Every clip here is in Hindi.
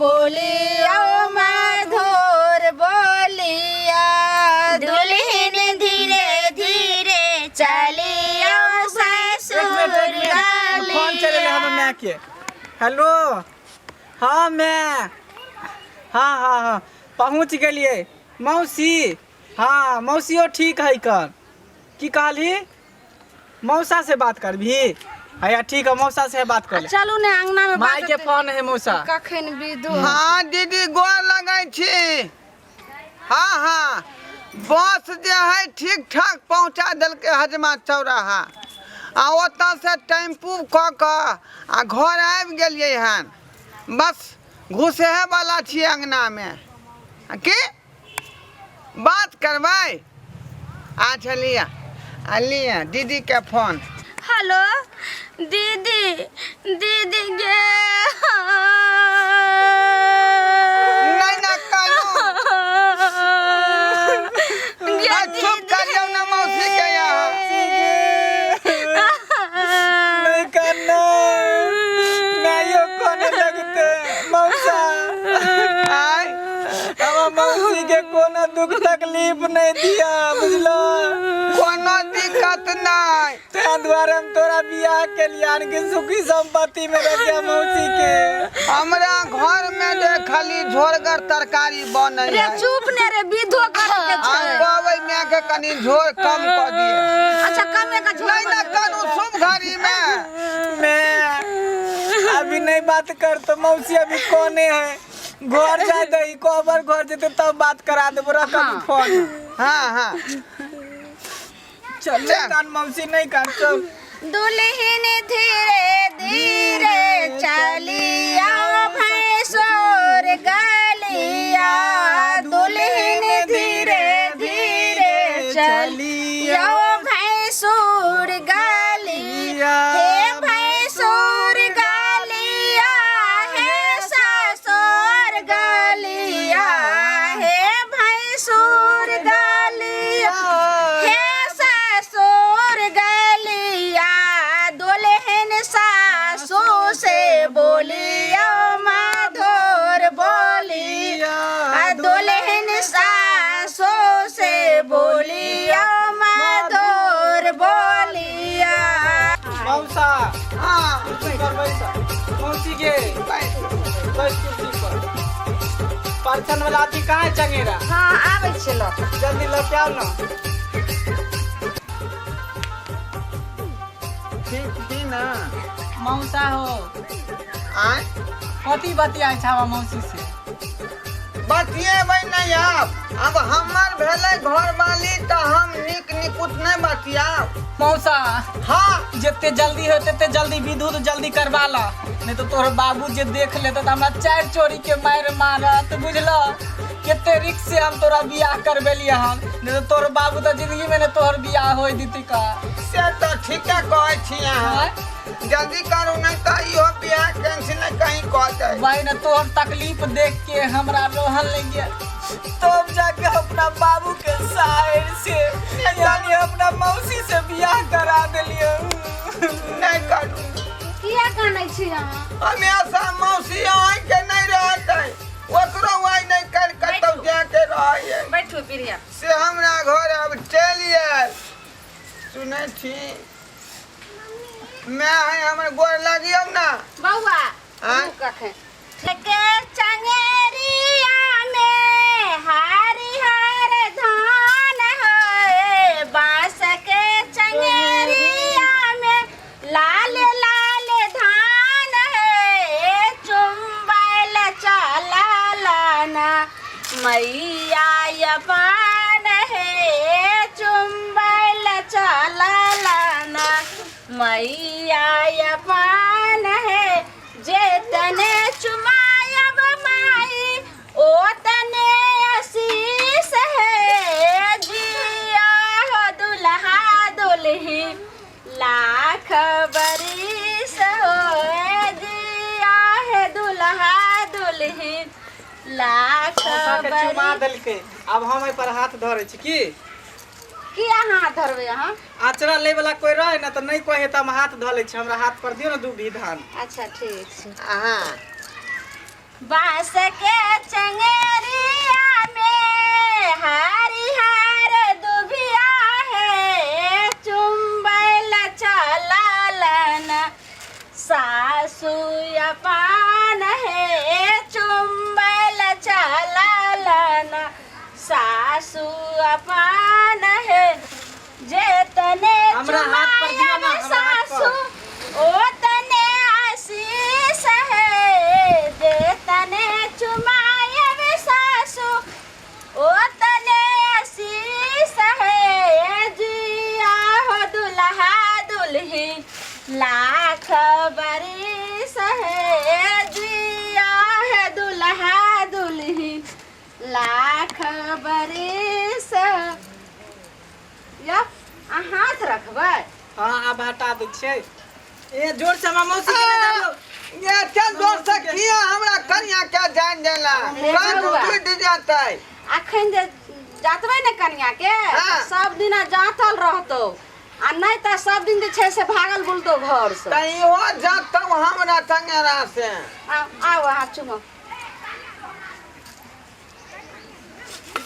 बोलिया मधुर बोलिया दुल्हन धीरे धीरे चलिया ससुर फोन चले हम मैं के हेलो हाँ मैं हाँ पहुँच गलिए मौसी हाँ मौसियो ठीक है कर की कहली मौसा से बात कर भी भैया ठीक है मौसा से बात कर चलू ने अंगना में माई के फोन है मौसा कखन विदो हाँ दीदी गोर लगे छी हाँ बस जो है ठीक ठाक पहुँचा दिल के हजमा चौराहा आ ओतऽ से टेम्पू कऽ कऽ आ घर आबि गेलिए हन बस घुसे वाला छी अंगना में की बात करबै आ चलिए आ लिए दीदी के फोन हेलो दीदी दीदी गे नहीं ना कानू चुप करियो ना मौसी के यहाँ नहीं करना मैं यो कोने लगते मौसा आय अब मौसी के कोनो दुख तकलीफ नहीं दिया बुझलो कोनो दिक्कत नहीं ते द्वारा हम तोरा बियाह के लिए के सुखी संपत्ति में रखे मौसी के हमरा घर में जे खाली झोरगर तरकारी बनै रे है चुप ने रे विधो कर के हम कहबै मैं के कनी झोर कम कर दिए अच्छा कमे का झोल नहीं ना करू शुभ घड़ी में मैं अभी नहीं बात कर तो मौसी अभी कोने है घर जा दई कोबर घर जेते तब बात करा देबो रख फोन हाँ चल कान मौसी नहीं कर चल दुल्हन धीरे धीरे चलिया भैंसोर गलिया दुल्हन धीरे धीरे चलिया भैंसोर गलिया हे भैंसोर गलिया हे ससुर गलिया हे भैंसोर गलिया हे ससुर गलिया दुल्हन सासू से बोलिया मधुर बोलिया दुल्हन सासू से बोलिया मधुर बोलिया मौसा हाँ कर बैसा मौसी के बस कुर्सी पर परछन वाला आदमी कहाँ है चंगेरा हाँ आबै छलो जल्दी लेके आओ ना ठीक थी ना मौसा हो आय कथी बतिया छावा मौसी से बतिएबै नहीं अब हमर भेलै घर वाली तो हम निक निकुत नहीं बतियाब मौसा हाँ जितने जल्दी हो तेते जल्दी विद्युत जल्दी करवा ला नहीं तो तोहर बाबू जे देख लेते तो हमरा चार चोरी के मार मारत बुझलो केते रिक्स से हम तोरा बियाह करबेलिए हन नहीं तो तोहर बाबू तो जिंदगी में ने तोहर बियाह होई दीती का से तो ठीके कहै छी अहाँ जल्दी करू नहीं तो इहो बियाह कैंसिल नहीं कहीं कह दे भाई ने तोहर तकलीफ देख के हमरा रोहन लग गया तब जाके अपना बाबू के साइड से यानी अपना मौसी से बियाह करा देलिए नहीं करू किया कानै छी अहाँ हमेशा मौसी आइ के नहीं रहतै ओकरो आइ नहीं कर कतौ जाके रहै बैठू प्रिया से हमरा घर अब चलिए सुनै छी मैं है हमर गोर लगियौ ना बौआ आँय? कखे के चंगेरिया में हरिहर धान है बांस के चंगेरिया में लाल लाल धान है चुम्बल चला लाना मैया यपान है चुम्बल चला लाना मैया यपान है जे तने चुमायब माई ओ तने आशीष है जिया हो दुल्हा दुल्ही लाख बरिस हो जिया है दुल्हा दुल्ही लाख मौसा के चुमा बरिस देलके अब हम एहि पर हाथ धरे छी की किया हाथ धरबै अहाँ आचरा ले वाला कोई रहे ना तो नहीं कहे तो हम हाथ धो ले छी हमरा हाथ पर दियो ना दू भी धान अच्छा ठीक छै हाँ बांस के चंगेरिया में हरिहर दुभिया है चुंबल चलन सासु अपान है चुंबल चलन सासु अपान है जेतने हमरा हाथ पर दियो ना, चुमायब हमरा हाथ पर। सासु ओतने आशीष है जेतने चुमायब सासु ओतने आशीष है जिया हो दुल्हा दुल्ही लाख बरिस है जिया है दुल्हा दुल्ही लाख बरिस या हाथ रखबै हाँ अब हटा दै छियै ए जोर से हमरा मौसी के ले जाओ ये चल जोर से किया हमरा कन्या क्या जान देला हे कान बउआ। टूट जातै अखन जे जातबै ने कनिया के हाँ। सब दिन जातल रहतो आ नहीं त सब दिन जे छै से भागल बुलतो घर से तई हो जातौ हमरा संगेरा से आओ हाथ चुमो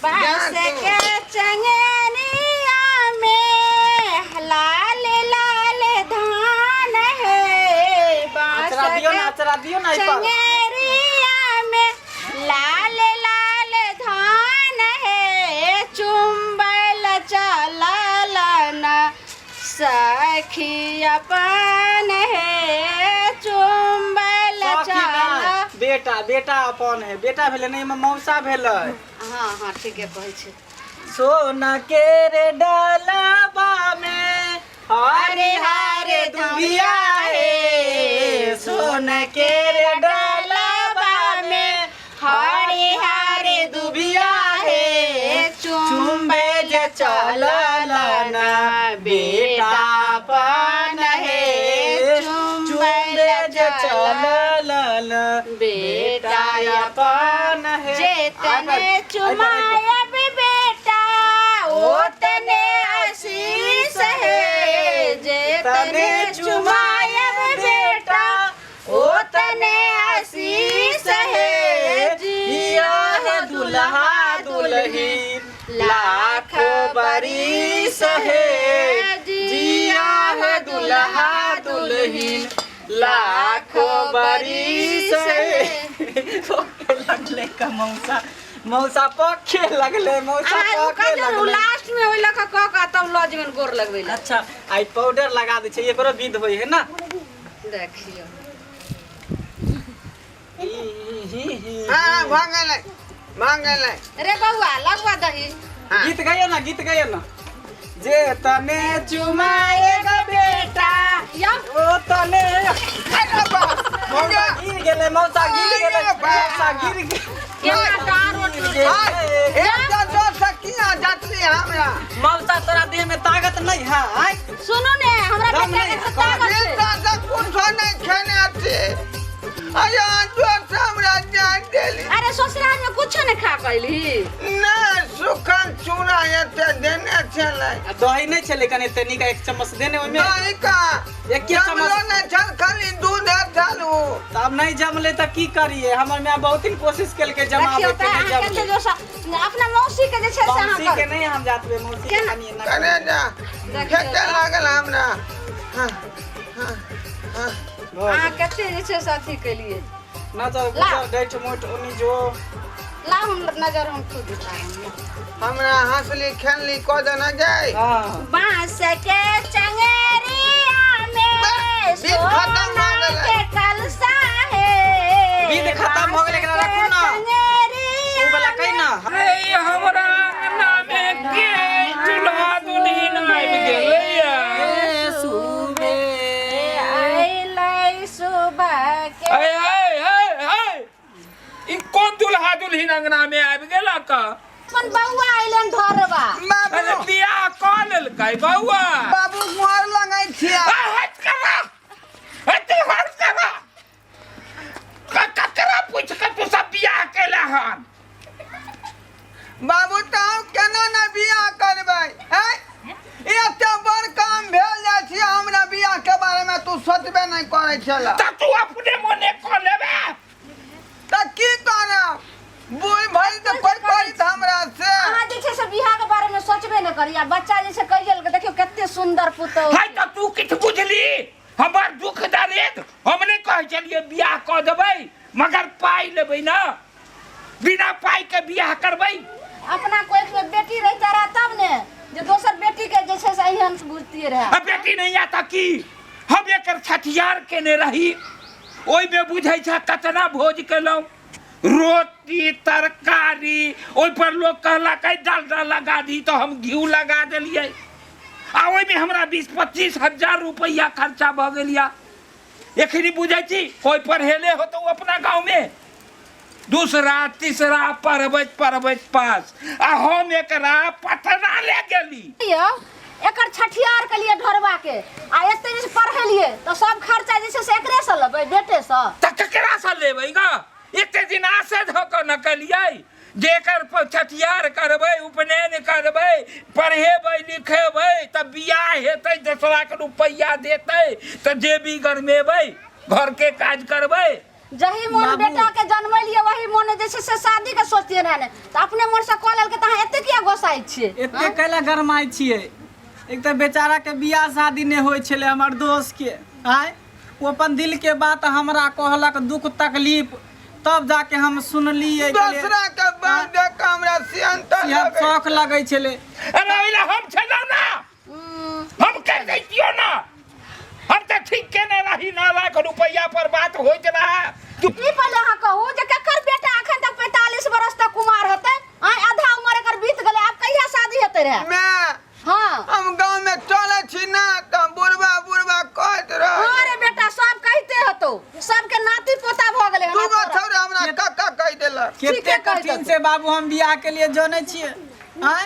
बांस के चंगेरिया में लाल लाल धान है बांस अचरा दियो ना, के अचरा दियो ना, इस पर। चंगेरिया में लाल लाल धान है चुंबल चलन सखी अपन है चुंबल सखी चल नहीं, बेटा बेटा अपन है बेटा भेले नहीं में मौसा भेले हाँ हाँ ठीक है कहै छै सोना के रे डालबा में हरे हरे दुबिया है सोना के रे डालबा में हरे हरे दुबिया है चुंबे जे चलना बेटा अपन है चुंबे जे चलना बेटा अपन है जेतने चुमायब बेटा ओतने आशीष है जेतने चुमायब बेटा ओतने आशीष है जिया है दुल्हा दुल्ही लाख बरिस है जिया है दुल्हा दुल्ही लाख बरिस है लगले का मौसा मौसा पखे लगले मौसा पखे लगले लास्ट में ओइ लक क क तब लॉज में गोर लगबै ला अच्छा आई पाउडर लगा दे छै एकरो विध होय है ना देखियो हां भागले रे बउआ लगवा दही हाँ। गीत गाइयो ना जे तने चुमाएगा बेटा या ओ तने मौसा गिर गेले मौसा गिर गेले केना डार हमरा मौसा तोरा देह में ताकत नहीं है आय सुनो ने हमरा दम बेटा नहीं के है, ताकत ये छै दादा कुछो नहीं खेने थे अया जोर से हमरा जान देली अरे ससुराल में कुछ नहीं खा कैली ना सुखन चूड़ा एते देने छले दही नहीं छले कने तनी का एक चम्मच देने ओमे नहीं का एक के चम्मच हमरो ने छल खाली दूध डालू तब नहीं जमले त की करिए हमर में बहुत दिन कोशिश केल के जमावे देखियो के त नहीं अहाँ के जमले जो अपना मौसी के जे छै से अहाँ मौसी के कर नहीं हम जातबे मौसी के केना? कनिए ना करे जा देखियो खेते लागल हमरा हाँ हाँ अहाँ कते जे छै से अथी केलिए ना तो ला। गुजर दैठ मोट ओनी जो ला हम नजर हम खुद उतारेंगे हमरा हंसली खेलली को देना जाए हां बांस के चंगेरिया में बीत खत्म सोना हो गेलै। के कलसा है बीत खत्म हो गेलै, एकरा रखू ना। चंगेरिया उ वाला कहि ना ए हमरा नामे के चूल्हा दुल्हन आबि गेलैया सुबे आइलै सुबह के ए ई कोन दुल्हा दुल्हन अंगना में आबि गेला का अपन बउआ आइलन धरबा अरे बाबू बियाह कऽ लेलकै बौआ बाबू मोहर लगाई छिया हट करा हट करा ककरा पूछ के तू सब बियाह केला हन बाबू तो केना ना बियाह करबै हैं एते बड़ काम भेल जाइ छी हमरा बियाह के बारे में तू सोचबे नहीं करे छला त तू अपने मोने कऽ लेबे त की करब बूढ़ भई त कोई कहत हमरा से अहाँ जे छै से बियाह के बारे में सोचबे न करी आ बच्चा जे छै कहियल के देखियो कते सुंदर पुतौ हाय तो तू किछ बुझली हमर दुख दर्द हमने कह चलिए बियाह क देबै मगर पाई लेबै ना बिना पाई के बियाह करबै अपना कोई में बेटी रहता रहा तब ने जे दोसर बेटी के जे छै से एहन बुझती रहे अब बेटी नहीं आता की हम एकर छठियार केने रही ओइ में बुझै छ कतना भोज केलौ रोटी तरकारी ओइ पर लोग कहला कई डालडा लगा दी तो हम घी लगा देलिए आ ओइ में हमरा 20-25 हजार रुपया खर्चा भ गेलिया एखनी बुझै छी कोई पढ़ेले हो तो अपना गांव में दूसरा तीसरा पढ़बैत पास आ हम एकरा पटना ले गेली यो एकर छठियार के लिए ढोरबा के आ एते जे पढ़ेलिए तो सब खर्चा जे छै से एकरे से लेबै बेटे से त केकरा से लेबै ग एते दिन आसे ध क न कलियै जेकर छठियार करबै उपनयन करबै पढ़ेबै लिखेबै त बियाह हेतै 10 लाख रुपया देतै त जे भी गरमेबै घर के काज करबै जही मोन बेटा के जन्मलिए वही मोन जे छै से शादी के सोचतिए रहने त अपने मोन से कॉल के त एते किया गोसाई छिए एते कैला गरमाई छिए एक तो बेचारा के बियाह शादी नहीं होय छले हमर दोस्त के आय वो अपन दिल के बात हमरा कहलक दुख तकलीफ तब जाके हम सुनलिए दूसरा के बात देख हमरा सियंत शौक लगे छले अरे ओइला हम छलौ ना हम कह दैतियो ना हम त ठीक केने रही 9 लाख रुपया पर बात होइत रहा ई पहले हां कहू जे केकर बेटा अखन तक 45 वर्ष तक कुमार होते आय आधा उम्र एकर बीत गेले अब कहिया शादी हेते रे मैं हां हम गांव में चले छी ना त बुढ़वा कहत रह अरे बेटा सब कहते हतो सबके नाती पोता भ गेले तू गो छोड़ हमरा कक्का कह देलक केते कठिन से बाबू हम बियाह के लिए जाने छिए आय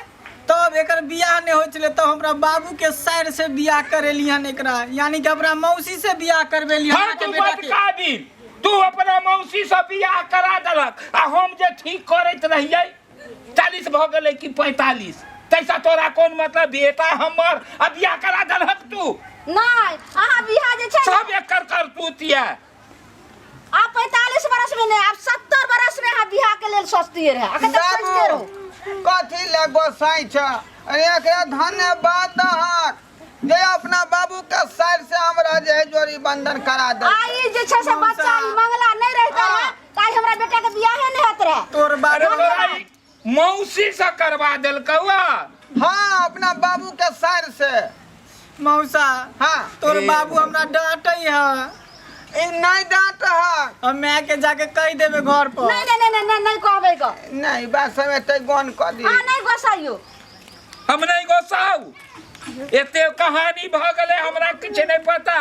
तब एकर बियाह नहीं होय छले तो हमरा बाबू के साइड से बियाह करेलियन एकरा यानी कि हमरा मौसी से बियाह करबेलियन हर के तू बेटा बात के काबिल तू अपना मौसी से बियाह करा देलक आ हम जे ठीक करैत रहियै 40 भ गेलै कि 45 तैसा तोरा कोन मतलब बेटा हमर अब बियाह करा देलक तू नहीं अहाँ बियाह जे छै सब एकर करतूतिया आप 45 वर्ष में नहीं आप 70 वर्ष में अहाँ बियाह के लेल सोचतिए रहे अखन तक सोचते रहो कथी ले गोसाई छ अरे एकरा धन्यवाद अहाँ जे अपना बाबू के साइड से हमरा जे जोड़ी बंधन करा दे आई जे छै से बच्चा ई मंगला नहीं रहता रहे काई हमरा बेटा के बियाह नहीं होत रहे तोर अरे बाबू तोरा ई मौसी से करवा देलकौआ हाँ अपना बाबू के साइड से मौसा हाँ तोर बाबू हमरा डांटै है ई नहीं डांट है हम मैं के जाके कह देबे घर पर नहीं कहबे ग नहीं बस हम एते गन क दी हां नहीं गोसाइयो हम नहीं गोसाऊ एते कहानी भ गेलै हमरा किछ नहीं पता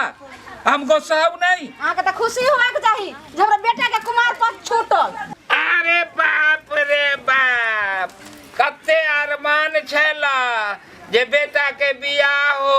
हम गोसाऊ नहीं अहाँ के त खुशी होए के चाही जे हमरा बेटा के कुमार पद छूटल अरे बाप रे बाप कते अरमान छला जे बेटा के बियाह हो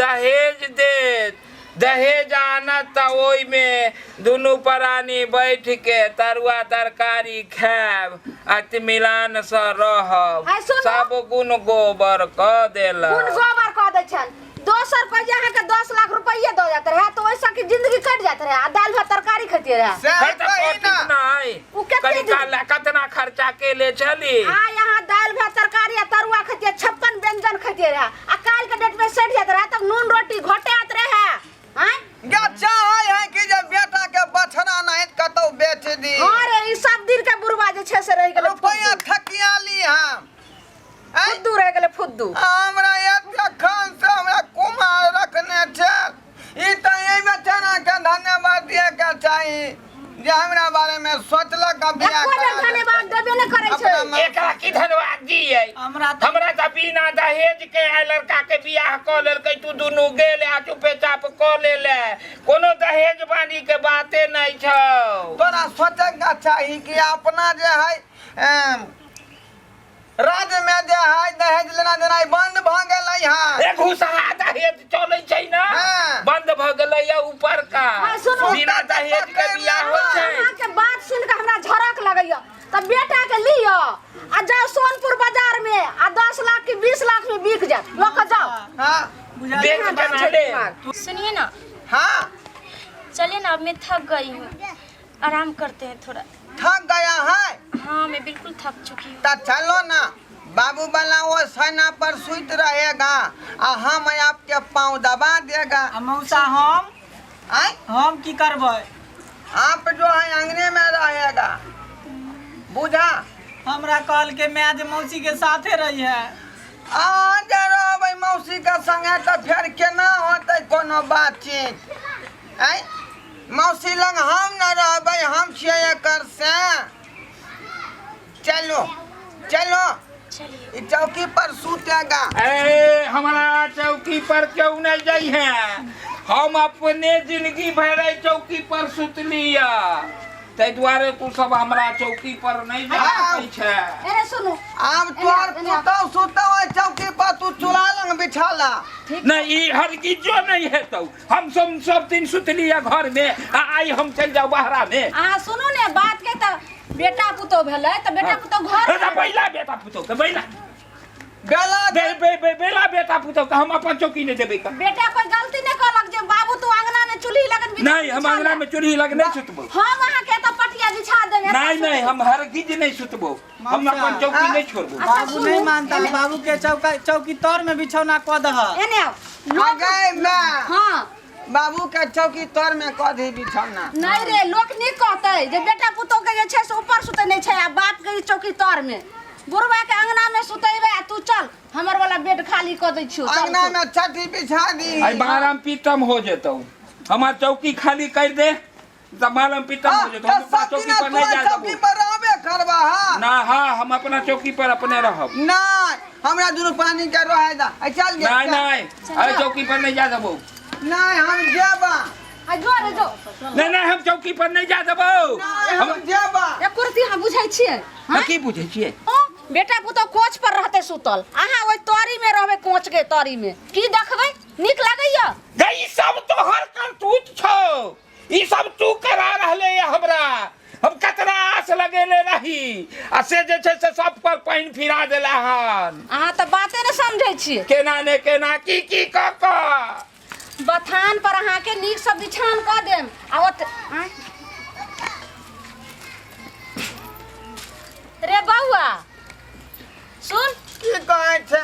दहेज देत दहेज आनत त ओइ में दुनू प्राणी बैठ के तरुआ तरकारी खाएब इत्मीनान से रहब आइ सुनू। सब गुण गोबर क देलक कुन गोबर कह दै छन दोसर कोई अहाँ के 10 लाख रुपया दो जात रहे तो ओइसा की जिंदगी कट जात रहे आ दाल भात तरकारी खतिए रहे से है त कही ना नहीं उ केते कनी दिन- काल कतना खर्चा केले छली आ यहाँ दाल भात तरकारी आ तरुआ खतिए 56 व्यंजन खतिए रहे आ काल के डेट में सेठ जात रहे तब नून रोटी घोटात रहे हैं गच्चा है कि जब बेटा के बछड़ा नहीं कतौ बेच दी अरे ई सब दिन के बुढ़वा जे छै से रह गेले रुपया थकियाली हम फुद्दू रह गेले फुद्दू हमरा एते खान से हमरा कुमार रखने छै ई त ए बेचारा के धन्यवाद दिए के चाही जे हमरा बारे में सोचलक बियाह एको करा दिन धन्यवाद देबे न करे छै अपना एकरा की धन्यवाद दियै हमरा हमरा त बिना दहेज के आइ लड़का के बियाह क लेलकै तू दुनू गेल आ चुपे चाप क लेले कोनो दहेज बानी के बाते नहीं छौ तोरा सोचे के चाही कि अपना जे है राज्य में जे है दहेज लेना देना बंद भ गेलै है एक घुसहा दहेज चलै छै ना हाँ। बंद भ गेलै या ऊपर का हाँ, सुनू। बिना दहेज के बियाह होइ छै अहाँ के बात सुन के हमरा झरक लगैया त बेटा के लियो आ जाओ सोनपुर बाजार में आ 10 लाख की 20 लाख में बिक जात लोग के जाओ हां बुझा बेच बना ले सुनिए ना हां चलिए ना अब मैं थक गई हूँ आराम करते हैं थोड़ा थक गया है? हाँ मैं बिल्कुल थक चुकी हूँ। तो चलो ना, बाबू वाला वो सैना पर सुत रहेगा और हम आपके पाँव दबा देगा। मौसा हम की करबै? आप जो है अंगने में रहेगा, बुझा? हमरा कॉल के मैं जे मौसी के साथे रही है। आज रहबै मौसी के संगे तो फिर केना होतै कोनो बातचीत? मौसी लग हम न रहबै, हम छियै एकर से। चलो चलो, चलिए। ई चौकी पर सुतेगा। ए हमारा चौकी पर क्यों नहीं जाई है? हम अपने जिंदगी भर चौकी पर सुतलिया, ते द्वारे तू सब हमरा चौकी पर नहीं जा सकै छै। एने सुनू, आब तोर सुतौ चौकी पर, तू चूल्हा लग बिछाला। नहीं ई हरगिजो नहीं है तो हम सब दिन सुतलिया घर में, आई हम चल जाओ बहरा में। अहाँ सुनू ने बात के त बेटा पुतो भेलै त बेटा पुतो घर बेटा बैला बेटा पुतो के बैला बेला बेला बेटा पुतो के हम अपन चौकी नहीं देबे का। बेटा कोई गलती नहीं करलक जे बाबू तू अंगना में चूल्ही लगन बिछा। नहीं हम अंगना में चूल्ही लग नहीं सुतबो। हम वहां के त पटिया बिछा देंगे। नहीं हम हरगिज नहीं सुतबो, हम अपन चौकी नहीं छोड़बो। बाबू नहीं मानता, बाबू के चौकी तौर में बिछौना कऽ दह। एने आओ लोग। गए मैं हाँ बाबू के चौकी तोर में कह दी बिछौना। नहीं रे, लोग नहीं कहते जे बेटा पुतो के जे छै से ऊपर सुते नहीं छै आ बाप के चौकी तौर में। बुढ़वा के अंगना में सुतेबे आ तू चल हमर वाला बेड खाली कर दै छियो। अंगना में छठी बिछा दी। आई बाराम पीतम हो जेतो, हमार चौकी खाली कर दे त बाराम पीतम हो जेतो। हम अपना चौकी पर नहीं जा चौकी पर रहबे करबा। हां ना हाँ हम अपना चौकी पर अपने रहब। नहीं हमरा दुनु पानी के रहे दा। चल गे। नहीं अरे चौकी पर नहीं जा देबो। नहीं हम जेबा। आ जो रे जो। नहीं हम चौकी पर नहीं जा देबो। हम जेबा। ए कुर्ती हम बुझाई छियै। हम की बुझे छिए? ओ बेटा पुतो कोच पर रहते सुतल, अहाँ ओइ तोरी में रहबे कोच के तोरी में। की देखबै नीक लागैया? गई सब तो हर करतूत छो, ई सब तू करा रहले हमरा। हम कतना आस लगेले रही आ से जे छै से सब पर पानी फिरा देला हन। अहाँ त बाते न समझै छियै। केना ने केना की क बथान पर अहाँ के नीक से बिछान क देम। आवत रे बउआ सुन, की कहै छै?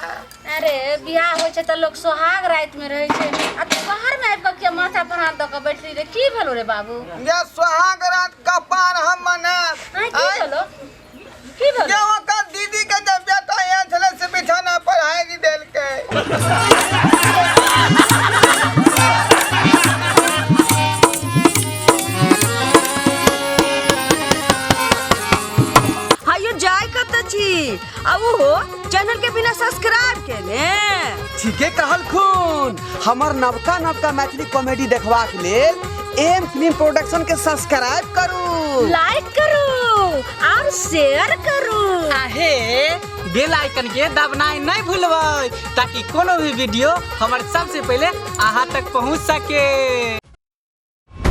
अरे बियाह होइ छै त लोग सोहाग रात में रहै छै आ तू बाहर में आबि के माथा पर हाथ द के बैठली रे। की भेलो रे बाबू? ये सुहाग रात का पार हम मनाब। हां की भेलो? की भेलो? ये ओकर दीदी के जब बेटा यहाँ छले से बिछाना पर हाइरी देल के। हायो जाय कत छी अब हो चैनल के बिना सब्सक्राइब के ने। ठीके कहल खून। हमर नवका मैथिली कॉमेडी देखबाक लेल एम फिल्म प्रोडक्शन के सब्सक्राइब करू, लाइक करू और शेयर करू। आहे बेल आइकन के दबनाइ नहीं भूलबै ताकि कोनो भी वीडियो हमर सबसे पहले अहाँ तक पहुंच सके।